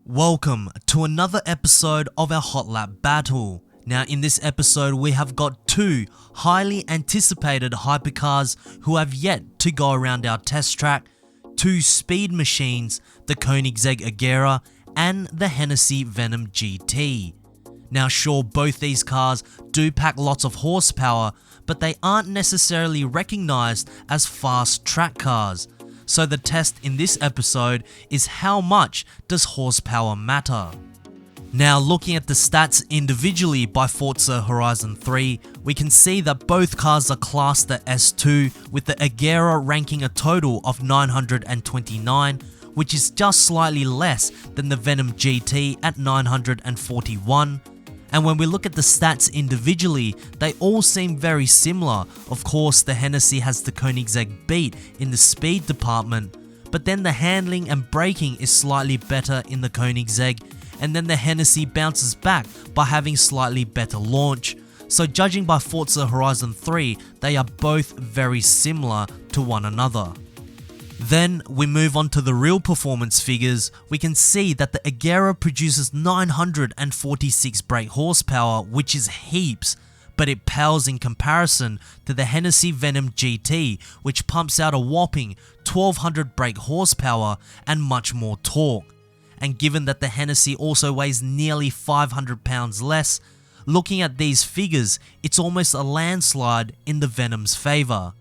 Welcome to another episode of our Hot Lap Battle. Now in this episode we have got two highly anticipated hypercars who have yet to go around our test track, two speed machines, the Koenigsegg AGERA and the Hennessey Venom GT. Now sure, both these cars do pack lots of horsepower, but they aren't necessarily recognized as fast track cars. So the test in this episode is how much does horsepower matter? Now looking at the stats individually by Forza Horizon 3, we can see that both cars are classed at S2, with the AGERA ranking a total of 929, which is just slightly less than the Venom GT at 941. And when we look at the stats individually, they all seem very similar. Of course, the Hennessey has the Koenigsegg beat in the speed department, but then the handling and braking is slightly better in the Koenigsegg, and then the Hennessey bounces back by having slightly better launch. So judging by Forza Horizon 3, they are both very similar to one another. Then we move on to the real performance figures. We can see that the AGERA produces 946 brake horsepower, which is heaps, but it pales in comparison to the Hennessey Venom GT, which pumps out a whopping 1200 brake horsepower and much more torque. And given that the Hennessey also weighs nearly 500 pounds less, looking at these figures, it's almost a landslide in the Venom's favour.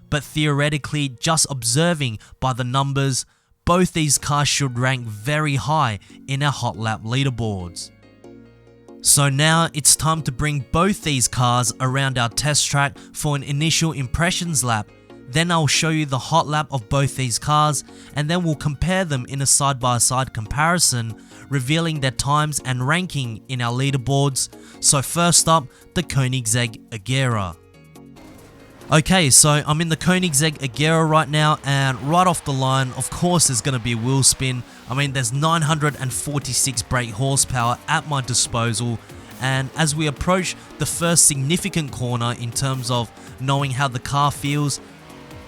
But theoretically, just observing by the numbers, both these cars should rank very high in our Hot Lap leaderboards. So now it's time to bring both these cars around our test track for an initial impressions lap. Then I'll show you the hot lap of both these cars, and then we'll compare them in a side-by-side comparison, revealing their times and ranking in our leaderboards. So first up, the Koenigsegg AGERA. Okay, so I'm in the Koenigsegg AGERA right now, and right off the line, of course there's going to be wheel spin. I mean, there's 946 brake horsepower at my disposal, and as we approach the first significant corner in terms of knowing how the car feels,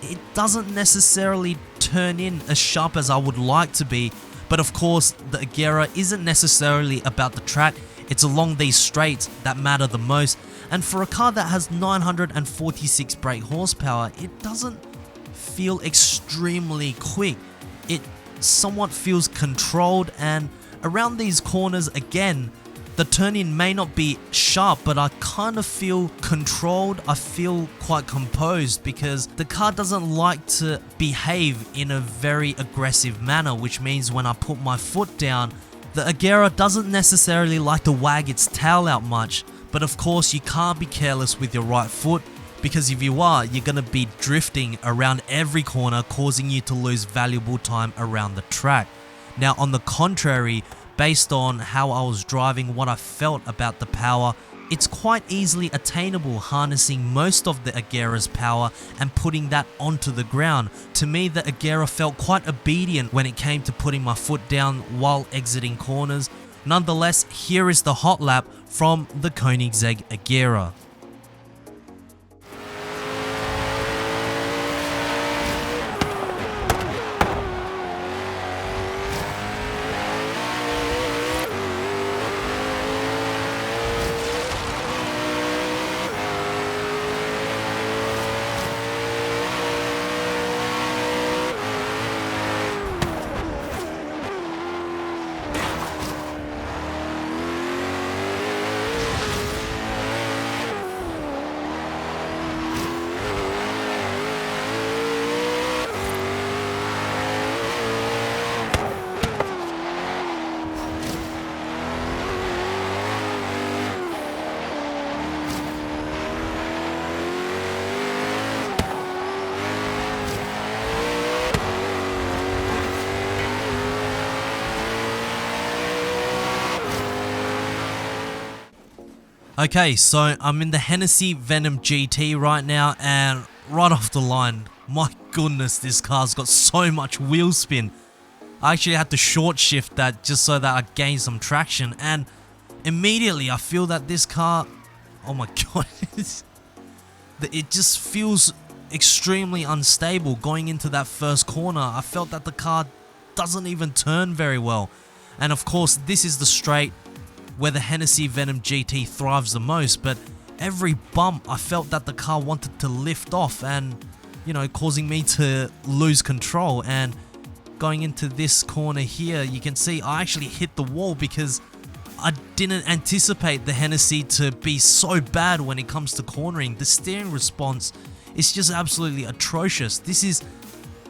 it doesn't necessarily turn in as sharp as I would like to be. But of course, the AGERA isn't necessarily about the track, it's along these straights that matter the most. And for a car that has 946 brake horsepower, it doesn't feel extremely quick. It somewhat feels controlled, and around these corners again, the turn-in may not be sharp, but I kind of feel controlled. I feel quite composed because the car doesn't like to behave in a very aggressive manner, which means when I put my foot down, the AGERA doesn't necessarily like to wag its tail out much. But of course you can't be careless with your right foot, because if you are, you're going to be drifting around every corner, causing you to lose valuable time around the track. Now on the contrary, based on how I was driving, what I felt about the power, it's quite easily attainable harnessing most of the AGERA's power and putting that onto the ground. To me, the AGERA felt quite obedient when it came to putting my foot down while exiting corners. Nonetheless, here is the hot lap from the Koenigsegg AGERA. Okay, so I'm in the Hennessey Venom GT right now, and right off the line, my goodness, this car's got so much wheel spin. I actually had to short shift that just so that I gain some traction, and immediately I feel that this car, oh my god, it just feels extremely unstable going into that first corner. I felt that the car doesn't even turn very well. And of course, this is the straight where the Hennessey Venom GT thrives the most, but every bump I felt that the car wanted to lift off and, you know, causing me to lose control. And going into this corner here, you can see I actually hit the wall because I didn't anticipate the Hennessey to be so bad when it comes to cornering. The steering response is just absolutely atrocious. This is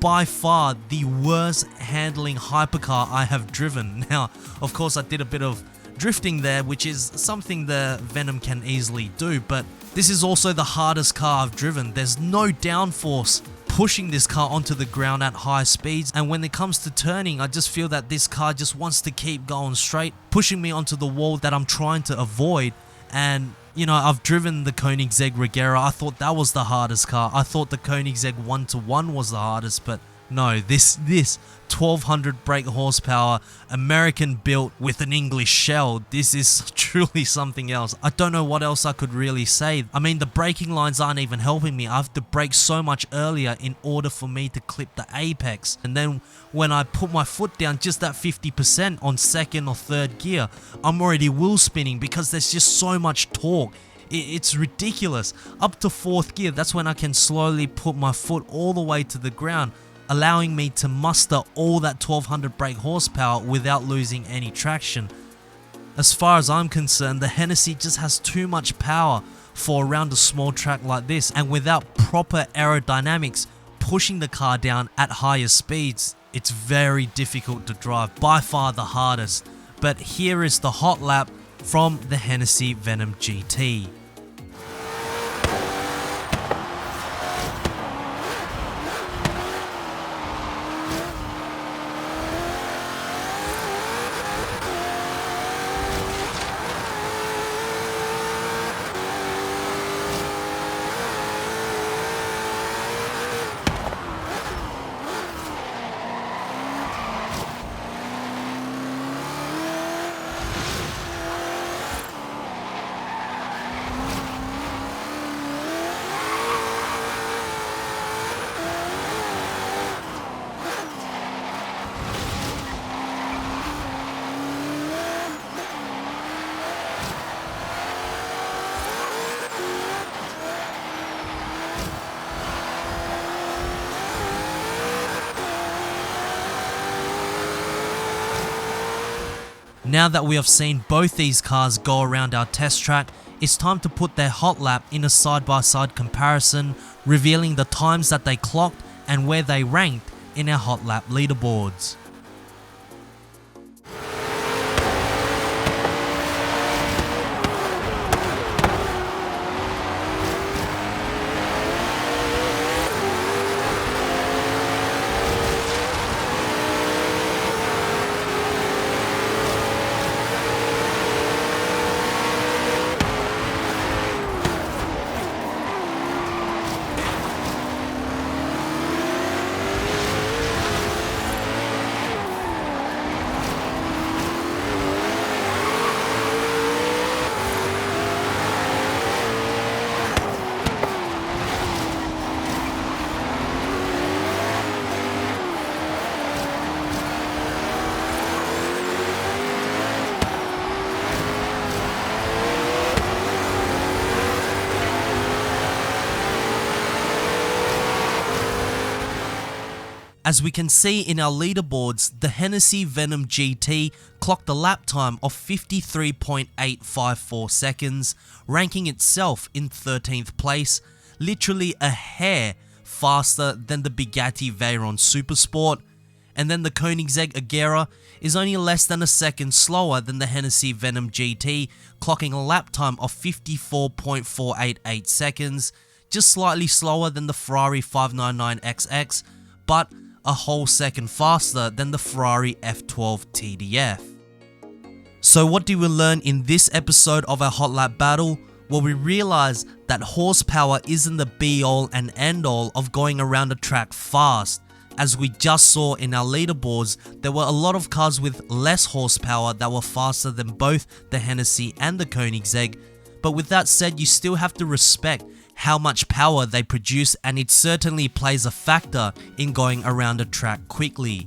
by far the worst handling hypercar I have driven. Now, of course, I did a bit of drifting there, which is something the Venom can easily do, but this is also the hardest car I've driven. There's no downforce pushing this car onto the ground at high speeds, and when it comes to turning, I just feel that this car just wants to keep going straight, pushing me onto the wall that I'm trying to avoid. And you know, I've driven the Koenigsegg AGERA. I thought that was the hardest car. I thought the Koenigsegg 1-to-1 was the hardest, but no, this 1200 brake horsepower, American built with an English shell, this is truly something else. I don't know what else I could really say. I mean, the braking lines aren't even helping me. I have to brake so much earlier in order for me to clip the apex. And then when I put my foot down just at 50% on second or third gear, I'm already wheel spinning because there's just so much torque. It's ridiculous. Up to fourth gear, that's when I can slowly put my foot all the way to the ground, allowing me to muster all that 1200 brake horsepower without losing any traction. As far as I'm concerned, the Hennessey just has too much power for around a small track like this, and without proper aerodynamics pushing the car down at higher speeds, it's very difficult to drive, by far the hardest. But here is the hot lap from the Hennessey Venom GT. Now that we have seen both these cars go around our test track, it's time to put their hot lap in a side-by-side comparison, revealing the times that they clocked and where they ranked in our hot lap leaderboards. As we can see in our leaderboards, the Hennessey Venom GT clocked a lap time of 53.854 seconds, ranking itself in 13th place, literally a hair faster than the Bugatti Veyron Supersport. And then the Koenigsegg AGERA is only less than a second slower than the Hennessey Venom GT, clocking a lap time of 54.488 seconds, just slightly slower than the Ferrari 599XX, but a whole second faster than the Ferrari F12 TDF. So what do we learn in this episode of our hot lap battle? Well, we realize that horsepower isn't the be all and end all of going around a track fast. As we just saw in our leaderboards, there were a lot of cars with less horsepower that were faster than both the Hennessey and the Koenigsegg. But with that said, you still have to respect how much power they produce, and it certainly plays a factor in going around a track quickly.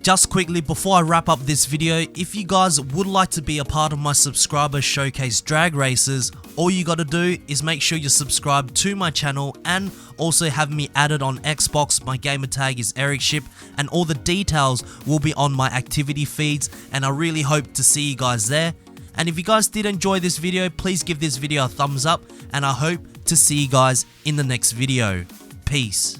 Just quickly before I wrap up this video, if you guys would like to be a part of my subscriber showcase drag races, all you gotta do is make sure you're subscribed to my channel and also have me added on Xbox. My gamer tag is Ericship and all the details will be on my activity feeds, and I really hope to see you guys there. And if you guys did enjoy this video, please give this video a thumbs up, and I hope to see you guys in the next video. Peace.